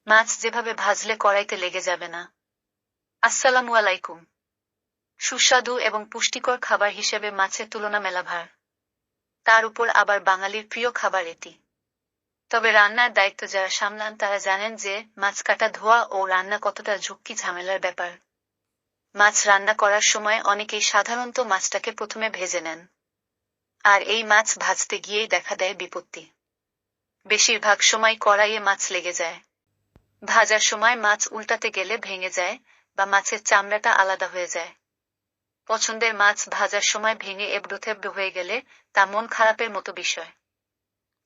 মাছ যেভাবে ভাজলে কড়াইতে লেগে যাবে না। আসসালামু আলাইকুম। সুস্বাদু এবং পুষ্টিকর খাবার হিসেবে মাছের তুলনা মেলাভার। তার উপর আবার বাঙালির প্রিয় খাবার এটি। তবে রান্নার দায়িত্ব যারা সামলান তারা জানেন যে মাছ কাটা, ধোয়া ও রান্না কতটা ঝুঁকি ঝামেলার ব্যাপার। মাছ রান্না করার সময় অনেকেই সাধারণত মাছটাকে প্রথমে ভেজে নেন, আর এই মাছ ভাজতে গিয়েই দেখা দেয় বিপত্তি। বেশিরভাগ সময় কড়াইয়ে মাছ লেগে যায়। ভাজার সময় মাছ উল্টাতে গেলে ভেঙে যায় বা মাছের চামড়াটা আলাদা হয়ে যায়। পছন্দের মাছ ভাজার সময় ভেঙে এবড়োথেবড়ো হয়ে গেলে তা মন খারাপের মতো বিষয়।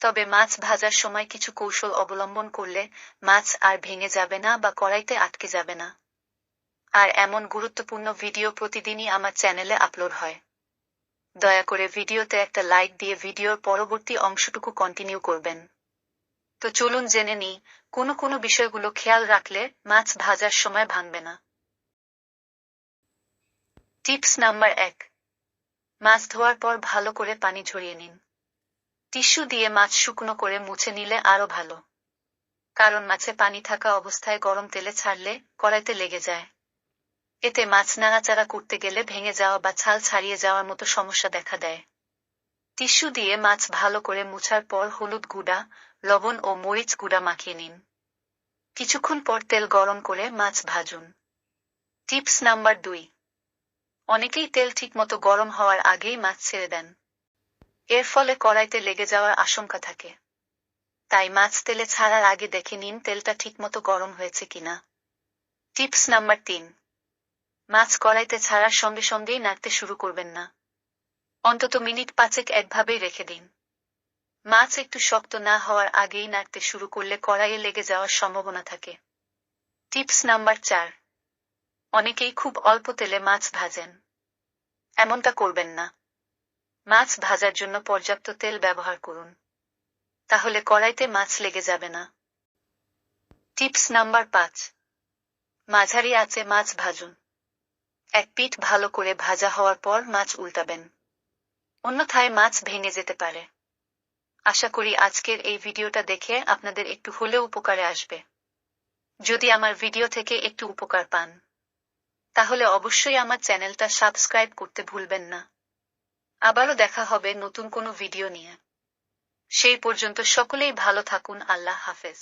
তবে মাছ ভাজার সময় কিছু কৌশল অবলম্বন করলে মাছ আর ভেঙে যাবে না বা কড়াইতে আটকে যাবে না। আর এমন গুরুত্বপূর্ণ ভিডিও প্রতিদিনই আমার চ্যানেলে আপলোড হয়। দয়া করে ভিডিওতে একটা লাইক দিয়ে ভিডিওর পরবর্তী অংশটুকু কন্টিনিউ করবেন। তো চলুন জেনে নিই কোন বিষয়গুলো খেয়াল রাখলে মাছ ভাজার সময় ভাঙবে না। Tips number 1। মাছ ধোয়ার পর ভালো করে পানি ঝরিয়ে নিন। টিস্যু দিয়ে মাছ শুকনো করে মুছে নিলে আরো ভালো, কারণ মাছে পানি থাকা অবস্থায় গরম তেলে ছাড়লে কড়াইতে লেগে যায়। এতে মাছ নাড়াচাড়া করতে গেলে ভেঙে যাওয়া বা ছাল ছাড়িয়ে যাওয়ার মতো সমস্যা দেখা দেয়। টিস্যু দিয়ে মাছ ভালো করে মুছার পর হলুদ গুঁড়া, লবণ ও মরিচ গুঁড়া মাখিয়ে নিন। কিছুক্ষণ পর তেল গরম করে মাছ ভাজুন। Tips number 2। অনেকেই তেল ঠিকমতো গরম হওয়ার আগেই মাছ ছেড়ে দেন। এর ফলে কড়াইতে লেগে যাওয়ার আশঙ্কা থাকে। তাই মাছ তেলে ছাড়ার আগে দেখে নিন তেলটা ঠিকমতো গরম হয়েছে কিনা। Tips number 3। মাছ কড়াইতে ছাড়ার সঙ্গে সঙ্গেই নাড়তে শুরু করবেন না। অন্তত মিনিট 5 একভাবেই রেখে দিন। মাছ একটু শক্ত না হওয়ার আগেই নাড়তে শুরু করলে কড়াইয়ে লেগে যাওয়ার সম্ভাবনা থাকে। Tips number 4। অনেকেই খুব অল্প তেলে মাছ ভাজেন। এমনটা করবেন না। মাছ ভাজার জন্য পর্যাপ্ত তেল ব্যবহার করুন। তাহলে কড়াইতে মাছ লেগে যাবে না। Tips number 5। মাঝারি আঁচে মাছ ভাজুন। এক পিঠ ভালো করে ভাজা হওয়ার পর মাছ উল্টাবেন, অন্যথায় মাছ ভেঙে যেতে পারে। আশা করি আজকের এই ভিডিওটা দেখে আপনাদের একটু হলেও উপকারে আসবে। যদি আমার ভিডিও থেকে একটু উপকার পান, তাহলে অবশ্যই আমার চ্যানেলটা সাবস্ক্রাইব করতে ভুলবেন না। আবারও দেখা হবে নতুন কোনো ভিডিও নিয়ে। সেই পর্যন্ত সকলেই ভালো থাকুন। আল্লাহ হাফেজ।